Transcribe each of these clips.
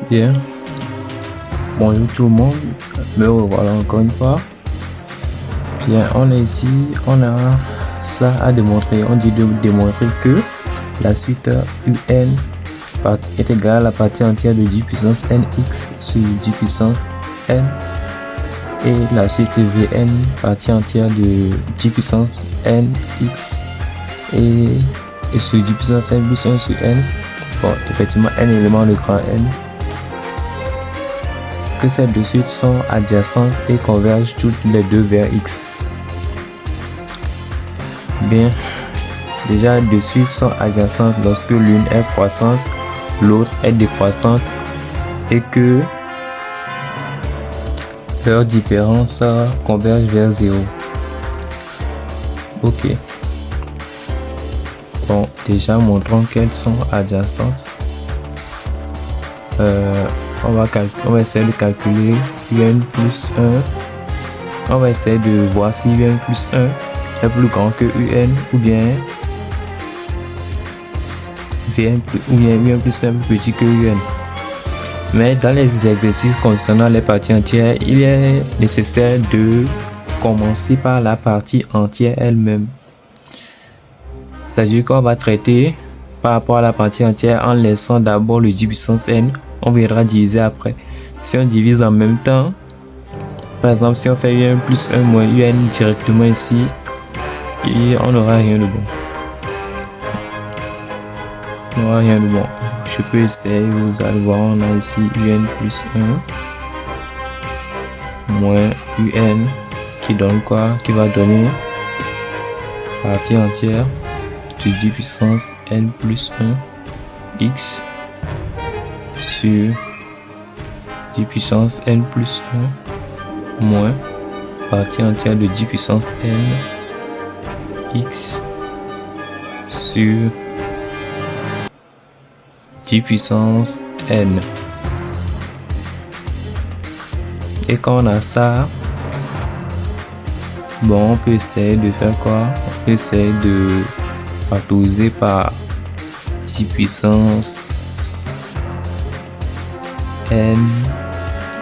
Bien, bonjour tout le monde, me revoilà encore une fois. Bien, on est ici, on a ça à démontrer. On dit de démontrer que la suite UN est égale à la partie entière de 10 puissance nx sur 10 puissance n, et la suite Vn partie entière de 10 puissance nx et sur 10 puissance n plus 1 sur n. Bon, effectivement, n éléments de grand N, que ces deux suites sont adjacentes et convergent toutes les deux vers x. Bien, déjà deux suites sont adjacentes lorsque l'une est croissante, l'autre est décroissante et que leurs différences convergent vers 0. Ok. Bon, déjà montrons qu'elles sont adjacentes. On va essayer de calculer un plus 1. On va essayer de voir si un plus 1 est plus grand que un ou bien un plus 1 plus petit que un. Mais dans les exercices concernant les parties entières, il est nécessaire de commencer par la partie entière elle-même. C'est-à-dire qu'on va traiter par rapport à la partie entière en laissant d'abord le 10 puissance n. On viendra diviser après. Si on divise en même temps, par exemple si on fait un plus 1 moins un directement ici, et on n'aura rien de bon. On n'aura rien de bon. Je peux essayer, vous allez voir, on a ici un plus 1 moins un qui donne quoi? Qui va donner partie entière de 10 puissance n plus 1 x sur 10 puissance n plus 1 moins partie entière de 10 puissance n x sur 10 puissance n. Et quand on a ça, bon, on peut essayer de faire quoi? On peut essayer de factoriser par 10 puissance n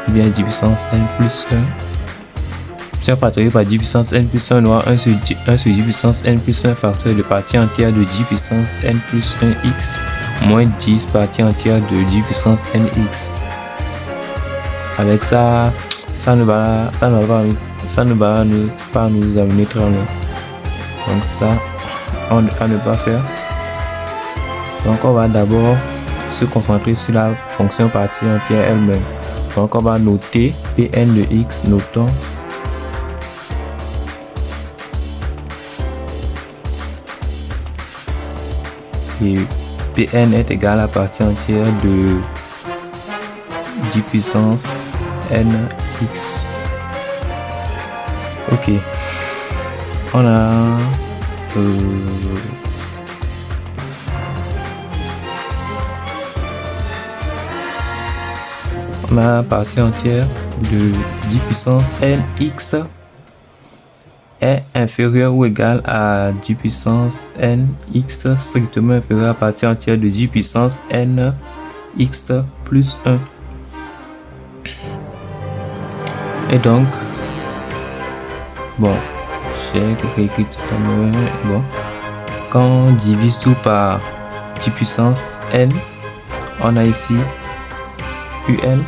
ou bien 10 puissance n plus 1. Si on factorise par 10 puissance n plus 1, on aura 1 sur 10 puissance n plus 1 facteur de partie entière de 10 puissance n plus 1 x moins 10 partie entière de 10 puissance nx. Avec ça, ça ne va pas nous amener très loin. Donc ça, on ne va pas faire. Donc on va d'abord se concentrer sur la fonction partie entière elle-même. Donc on va noter Pn de x, notons et Pn est égal à la partie entière de 10 puissance nx. Ok, on a la partie entière de 10 puissance nx est inférieur ou égal à 10 puissance nx strictement inférieur à la partie entière de 10 puissance nx plus 1. Et donc, bon, j'ai écrit tout ça, mais bon, quand on divise tout par 10 puissance n, on a ici un,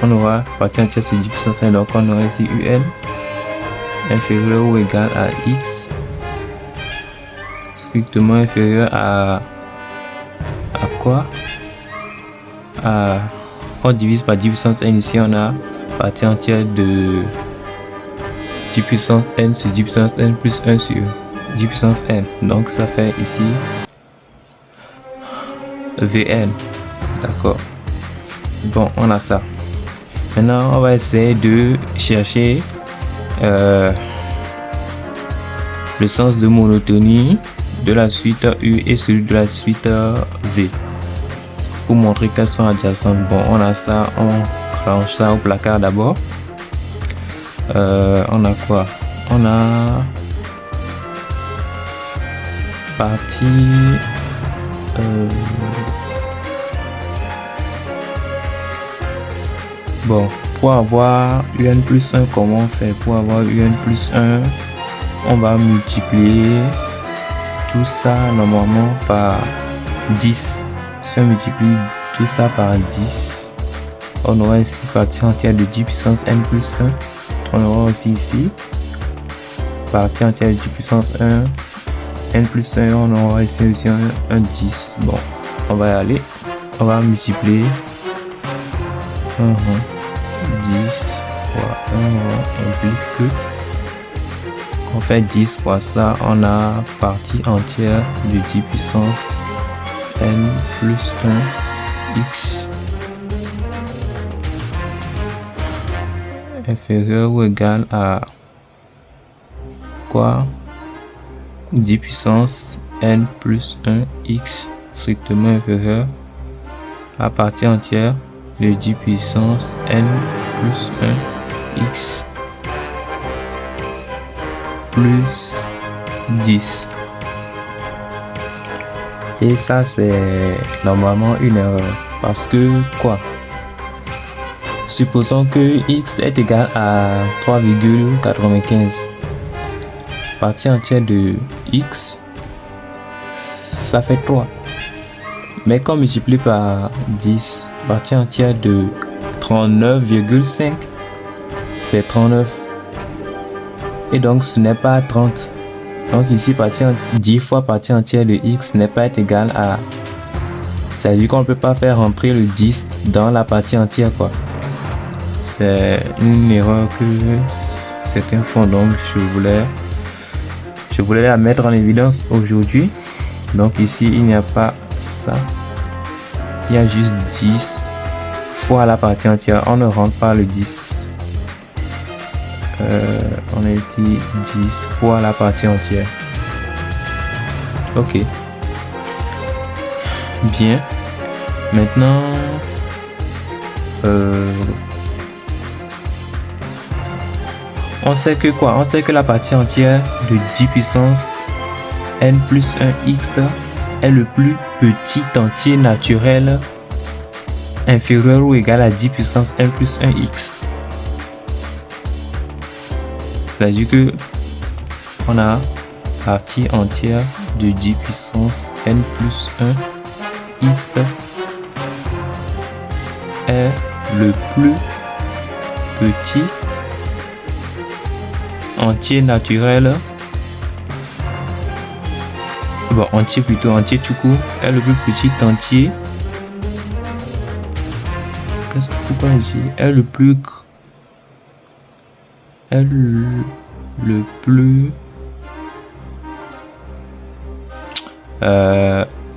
on aura partie entière sur 10 puissance n, donc on aura ici un inférieur ou égal à x strictement inférieur à quoi? On divise par 10 puissance n, ici on a partie entière de 10 puissance n sur 10 puissance n plus 1 sur 10 puissance n, donc ça fait ici Vn. D'accord, bon, on a ça. Maintenant on va essayer de chercher le sens de monotonie de la suite U et celui de la suite V pour montrer qu'elles sont adjacentes. Bon, on a ça, on range ça au placard d'abord. On a quoi? On a partie Bon, pour avoir un plus 1, comment on fait? Pour avoir un plus 1, on va multiplier tout ça normalement par 10. Si on multiplie tout ça par 10, on aura ici partie entière de 10 puissance n plus 1. On aura aussi ici partie entière de 10 puissance 1, n plus 1, on aura ici aussi un 10. Bon, on va y aller. On va multiplier 10 fois 1 implique que on fait 10 fois ça, on a partie entière de 10 puissance n plus 1 x inférieur ou égal à quoi? 10 puissance n plus 1 x strictement inférieur à partie entière de 10 puissance n plus 1 x plus 10. Et ça c'est normalement une erreur parce que quoi? Supposons que x est égal à 3,95. Partie entière de x, ça fait 3. Mais quand on multiplie par 10, partie entière de 39,5, c'est 39. Et donc ce n'est pas 30. Donc ici, 10 fois partie entière de x n'est pas égal à... Ça veut dire qu'on ne peut pas faire rentrer le 10 dans la partie entière, quoi. C'est une erreur que certains font, donc je voulais la mettre en évidence aujourd'hui. Donc ici, il n'y a pas ça. Il y a juste 10 fois la partie entière. On ne rentre pas le 10. On a ici 10 fois la partie entière. Ok. Bien. Maintenant, on sait que quoi? On sait que la partie entière de 10 puissance n plus 1x est le plus petit entier naturel inférieur ou égal à 10 puissance n plus 1x. C'est-à-dire que on a partie entière de 10 puissance n plus 1 x est le plus petit entier naturel, bon entier plutôt, entier tout court, est le plus petit entier, pourquoi j'ai est le plus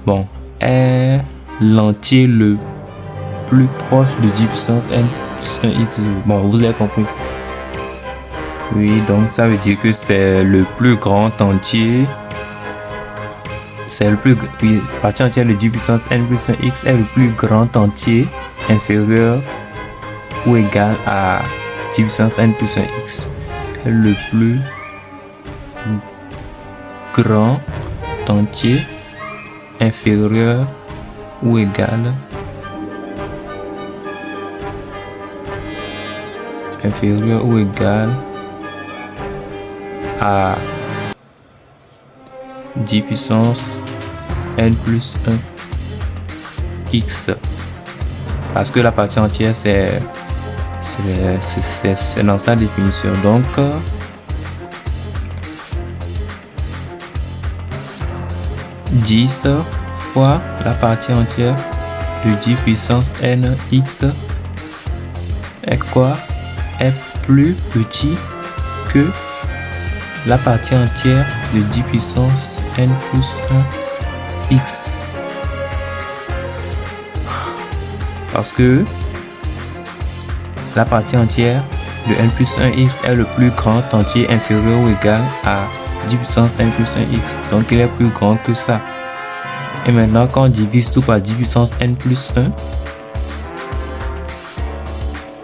bon, est l'entier le plus proche de 10 puissance n plus 1x. Bon, vous avez compris. Oui, donc ça veut dire que c'est le plus grand entier. C'est le plus... Oui, partie entière de 10 puissance n plus 1x est le plus grand entier inférieur ou égal à 10 puissance n plus 1x. Le plus grand entier inférieur ou égal à 10 puissance n plus 1 x, parce que la partie entière c'est dans sa définition. Donc fois la partie entière de 10 puissance n x est quoi? Est plus petit que la partie entière de 10 puissance n plus 1 x. Parce que la partie entière de n plus 1 x est le plus grand entier inférieur ou égal à 10 puissance n plus 1 x. Donc il est plus grand que ça. Et maintenant quand on divise tout par 10 puissance n plus 1,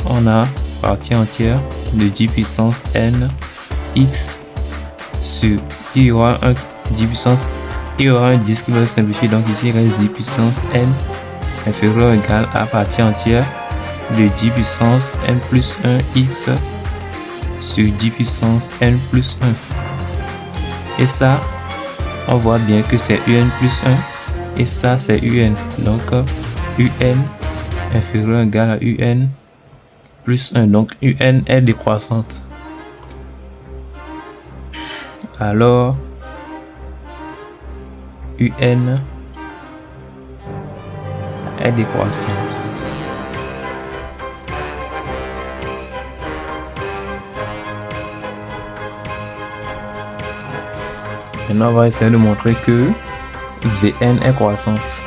on a partie entière de 10 puissance n x sur, il y aura un 10 puissance, il y aura un 10 qui va se simplifier, donc ici il reste 10 puissance n inférieur ou égal à partie entière de 10 puissance n plus 1 x sur 10 puissance n plus 1. Et ça, on voit bien que c'est un plus 1 et ça c'est un. Donc un inférieur ou égal à un plus 1. Donc un est décroissante. Alors un est décroissante. Maintenant, on va essayer de montrer que Vn est croissante.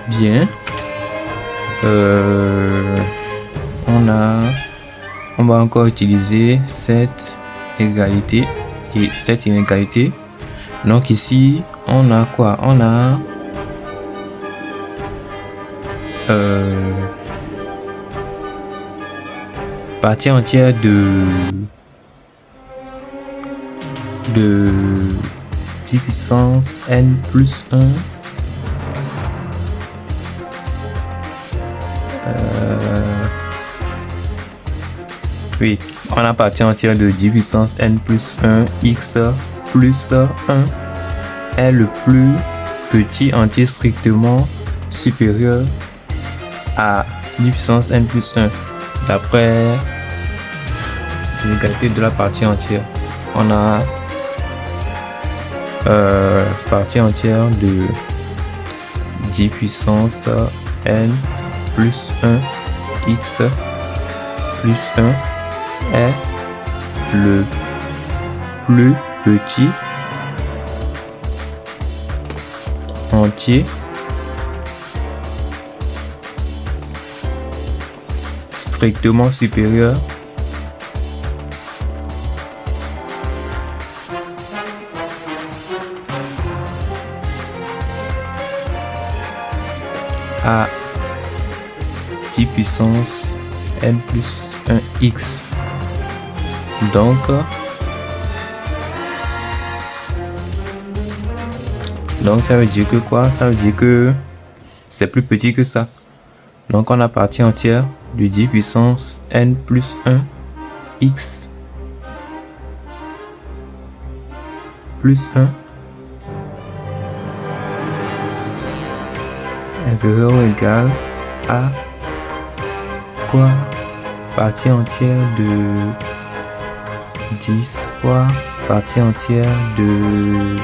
Bien. On va encore utiliser cette égalité et cette inégalité. Donc ici, on a quoi? On a partie entière de 10 puissance n plus 1 oui, on a partie entière de 10 puissance n plus 1 x plus 1 est le plus petit entier strictement supérieur à 10 puissance n plus 1 d'après l'égalité de la partie entière. On a partie entière de 10 puissance n plus 1 x plus 1 est le plus petit entier strictement supérieur à 10 puissance n plus 1 x. Donc ça veut dire que quoi? Ça veut dire que c'est plus petit que ça. Donc on a partie entière de 10 puissance n plus 1 x plus 1 inférieur ou égal à quoi? Partie entière de 10 fois partie entière de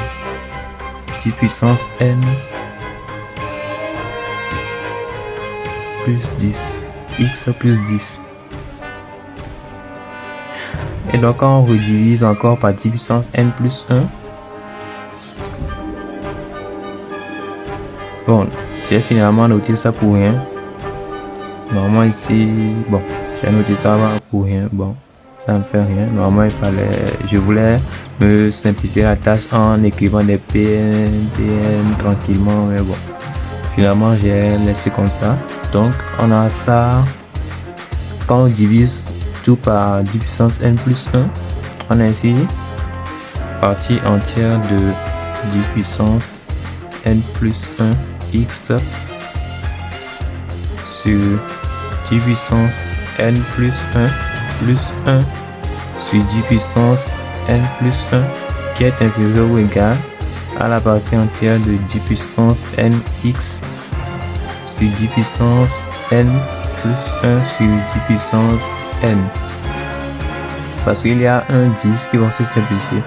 10 puissance n plus 10 x plus 10. Et donc quand on redivise encore par 10 puissance n plus 1, bon, j'ai finalement noté ça pour rien. Normalement ici, bon, j'ai noté ça pour rien. Bon, ça ne fait rien. Normalement je voulais me simplifier la tâche en écrivant des PN tranquillement, mais bon, finalement j'ai laissé comme ça. Donc on a ça. Quand on divise tout par 10 puissance n plus 1, on a ici partie entière de 10 puissance n plus 1 x sur 10 puissance n plus 1 sur 10 puissance n plus 1 qui est inférieur ou égal à la partie entière de 10 puissance n x sur 10 puissance n plus 1 sur 10 puissance n. Parce qu'il y a un 10 qui va se simplifier.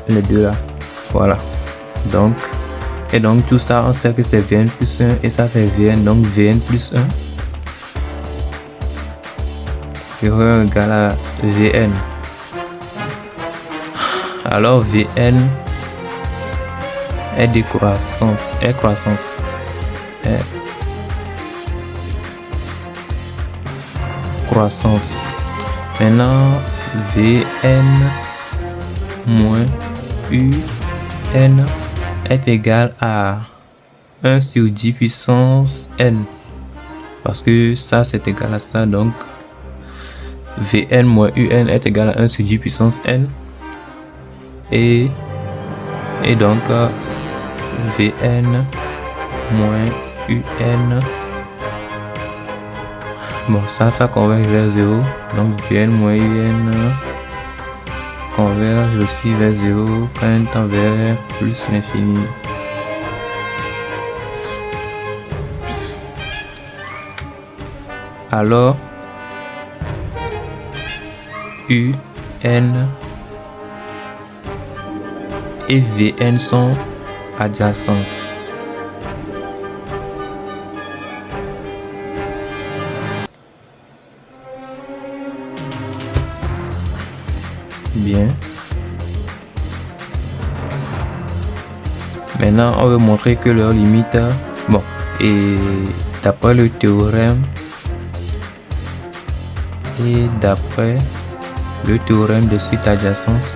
Les deux là. Voilà. Donc tout ça, on sait que c'est Vn plus 1 et ça c'est Vn. Donc Vn plus 1 inférieur ou égal à Vn. Alors Vn est décroissante. Est croissante. Est croissante. Maintenant, Vn moins Un est égal à 1 sur 10 puissance n. Parce que ça, c'est égal à ça. Donc, Vn moins Un est égal à 1 sur 10 puissance n. Et donc, Vn moins Un Bon, ça converge vers 0. Donc Vn moins Un converge aussi vers 0 quand n tend vers plus l'infini. Alors Un et Vn sont adjacentes. Bien. Maintenant, on veut montrer que leur limite, bon, et d'après le théorème de suite adjacente,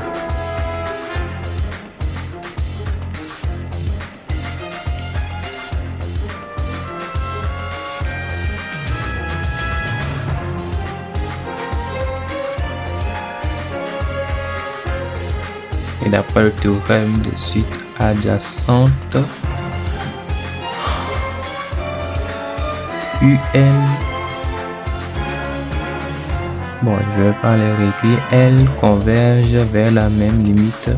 UN, bon, je vais pas les réécrire, elles convergent vers la même limite.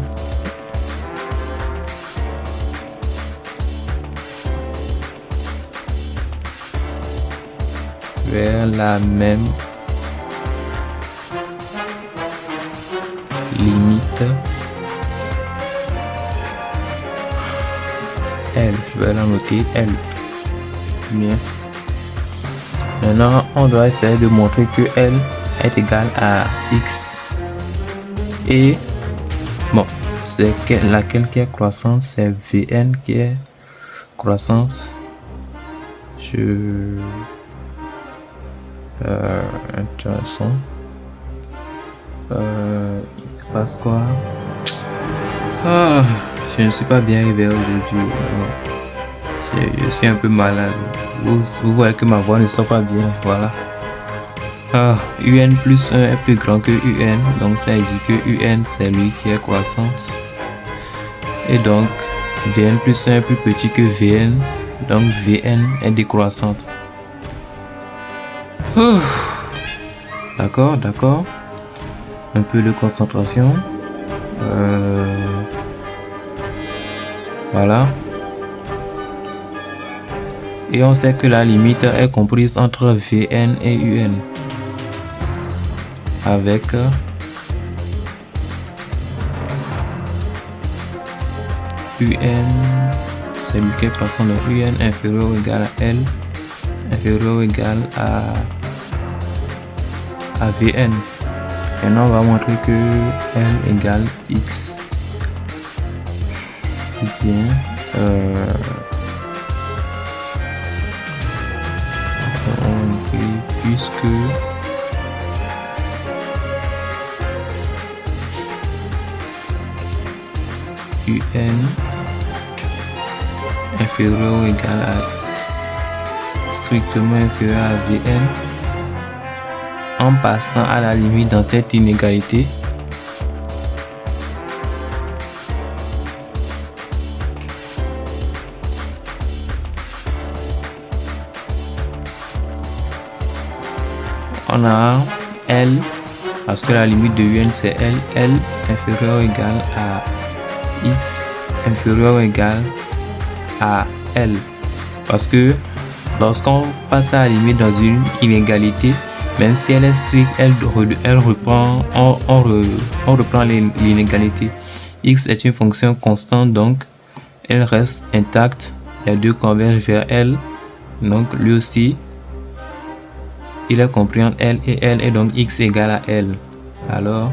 Vers la même limite. L, je vais la noter L. Bien. Maintenant, on doit essayer de montrer que L est égal à X. Et bon, c'est laquelle qui est croissante? C'est Vn qui est croissance. Intéressant. Il se passe quoi? Je ne suis pas bien arrivé aujourd'hui. Je suis un peu malade. Vous voyez que ma voix ne sort pas bien. Voilà. UN plus 1 est plus grand que UN. Donc ça dit que UN c'est lui qui est croissante. Et donc Vn plus 1 est plus petit que Vn. Donc Vn est décroissante. D'accord. Un peu de concentration. Voilà. Et on sait que la limite est comprise entre Vn et Un. Avec Un, c'est lui qui est croissant, donc Un inférieur ou égal à L, inférieur ou égal à Vn. Maintenant, on va montrer que L égale X. Bien. Puisque UN inférieur ou égal à X strictement inférieur à Vn, en passant à la limite dans cette inégalité, on a L, parce que la limite de UN c'est L inférieur ou égal à X inférieur ou égal à L, parce que lorsqu'on passe à la limite dans une inégalité, même si elle est stricte, elle reprend, on reprend l'inégalité. X est une fonction constante, donc elle reste intacte, les deux convergent vers L, donc lui aussi il est compris entre L et L, et donc X égale à L. Alors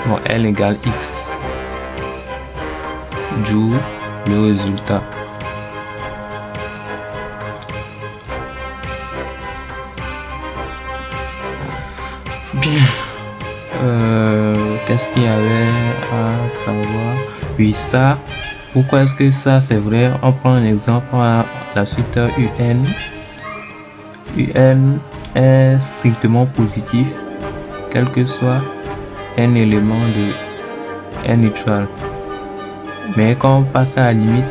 bon, L égale X, d'où le résultat. Bien. Qu'est-ce qu'il y avait à savoir? Oui, ça. Pourquoi est-ce que ça c'est vrai? On prend un exemple à la suite UN. UN est strictement positif, quel que soit un élément de n neutral. Mais quand on passe à la limite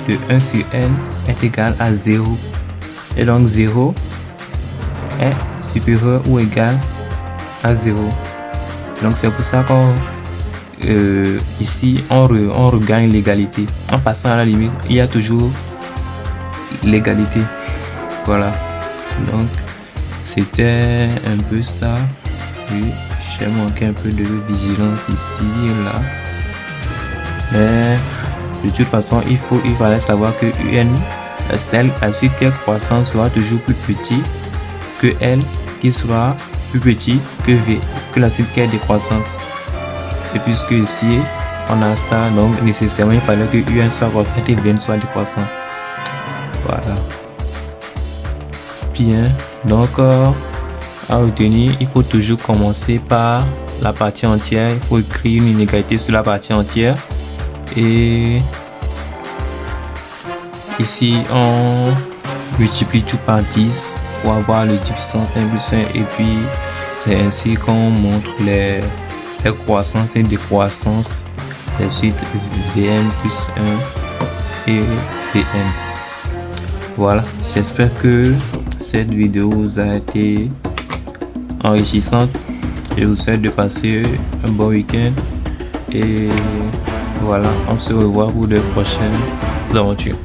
de 1 sur n est égal à 0. Et donc 0 est supérieur ou égal à 0. Donc c'est pour ça qu'on ici on regagne l'égalité. En passant à la limite, il y a toujours l'égalité. Voilà. Donc c'était un peu ça. Oui, j'ai manqué un peu de vigilance ici et là. Mais de toute façon, il fallait savoir que UN, la suite qui est croissante sera toujours plus petite que L qui sera plus petite que V, que la suite qui est décroissante. Et puisque ici on a ça, donc nécessairement il fallait que UN soit croissante et Vn soit décroissant. Voilà. Bien, donc à retenir, il faut toujours commencer par la partie entière. Il faut écrire une inégalité sur la partie entière. Et ici on multiplie tout par 10 pour avoir le 10% 1 plus 1, et puis c'est ainsi qu'on montre les croissances et décroissances des suites Vn plus 1 et Vn. Voilà, j'espère que cette vidéo vous a été enrichissante. Je vous souhaite de passer un bon week-end et voilà, on se revoit pour de prochaines aventures.